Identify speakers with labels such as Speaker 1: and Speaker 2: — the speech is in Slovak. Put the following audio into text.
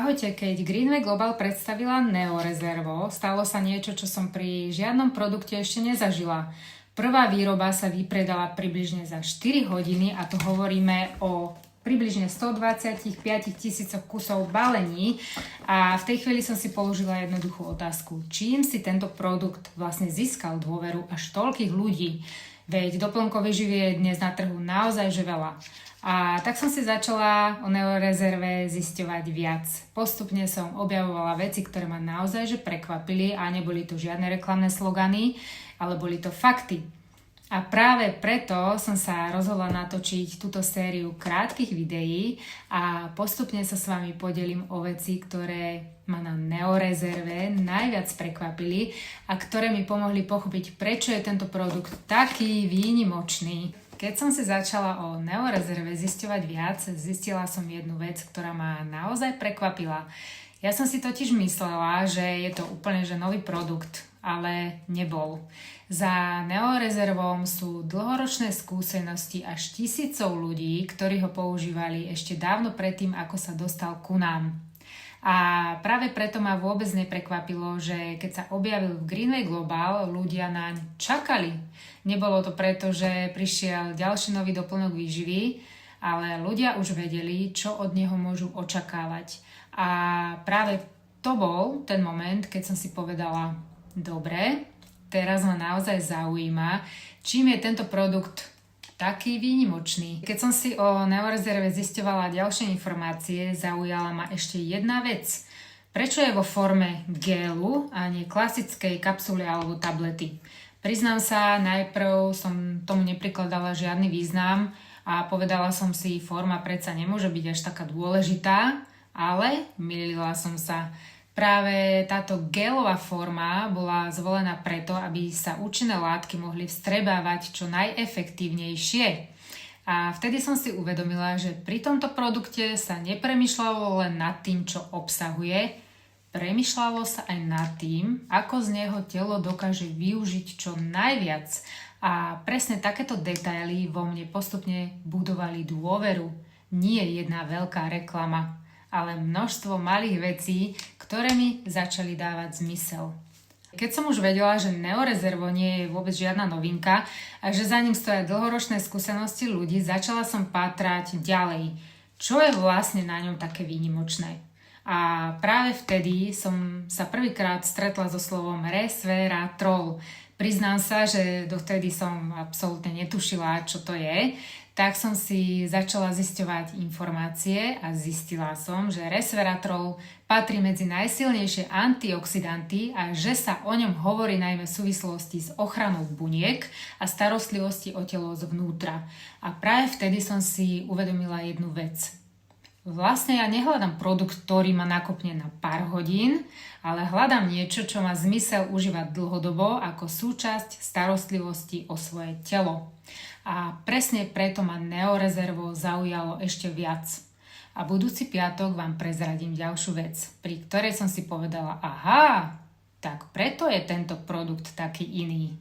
Speaker 1: Ahojte, keď Greenway Global predstavila Neorezervo, stalo sa niečo, čo som pri žiadnom produkte ešte nezažila. Prvá výroba sa vypredala približne za 4 hodiny a to hovoríme o približne 125 000 kusov balení a v tej chvíli som si položila jednoduchú otázku. Čím si tento produkt vlastne získal dôveru až toľkých ľudí? Veď doplnkových živí je dnes na trhu naozaj že veľa. A tak som si začala o Neorezerve zisťovať viac. Postupne som objavovala veci, ktoré ma naozaj že prekvapili a neboli to žiadne reklamné slogany, ale boli to fakty. A práve preto som sa rozhodla natočiť túto sériu krátkych videí a postupne sa s vami podelím o veci, ktoré ma na Neorezerve najviac prekvapili a ktoré mi pomohli pochopiť, prečo je tento produkt taký výnimočný. Keď som si začala o Neorezerve zisťovať viac, zistila som jednu vec, ktorá ma naozaj prekvapila. Ja som si totiž myslela, že je to úplne že nový produkt, ale nebol. Za Neorezervom sú dlhoročné skúsenosti až tisícov ľudí, ktorí ho používali ešte dávno predtým, ako sa dostal ku nám. A práve preto ma vôbec neprekvapilo, že keď sa objavil v Greenway Global, ľudia naň čakali. Nebolo to preto, že prišiel ďalší nový doplnok výživy, ale ľudia už vedeli, čo od neho môžu očakávať. A práve to bol ten moment, keď som si povedala, dobre, teraz ma naozaj zaujíma, čím je tento produkt taký výnimočný. Keď som si o Neorezerve zisťovala ďalšie informácie, zaujala ma ešte jedna vec. Prečo je vo forme gélu a nie klasickej kapsuly alebo tablety? Priznám sa, najprv som tomu neprikladala žiadny význam a povedala som si, forma predsa nemôže byť až taká dôležitá, ale mýlila som sa. Práve táto gelová forma bola zvolená preto, aby sa účinné látky mohli vstrebávať čo najefektívnejšie. A vtedy som si uvedomila, že pri tomto produkte sa nepremýšľalo len nad tým, čo obsahuje, premýšľalo sa aj nad tým, ako z neho telo dokáže využiť čo najviac. A presne takéto detaily vo mne postupne budovali dôveru. Nie jedna veľká reklama, ale množstvo malých vecí, ktoré mi začali dávať zmysel. Keď som už vedela, že Neorezervo nie je vôbec žiadna novinka a že za ním stoja dlhoročné skúsenosti ľudí, začala som pátrať ďalej. Čo je vlastne na ňom také výnimočné? A práve vtedy som sa prvýkrát stretla so slovom resveratrol. Priznám sa, že dovtedy som absolútne netušila, čo to je, tak som si začala zisťovať informácie a zistila som, že resveratrol patrí medzi najsilnejšie antioxidanty a že sa o ňom hovorí najmä v súvislosti s ochranou buniek a starostlivosti o telo zvnútra. A práve vtedy som si uvedomila jednu vec. Vlastne ja nehľadám produkt, ktorý ma nakopne na pár hodín, ale hľadám niečo, čo má zmysel užívať dlhodobo ako súčasť starostlivosti o svoje telo. A presne preto ma Neorezervo zaujalo ešte viac. A budúci piatok vám prezradím ďalšiu vec, pri ktorej som si povedala, aha, tak preto je tento produkt taký iný.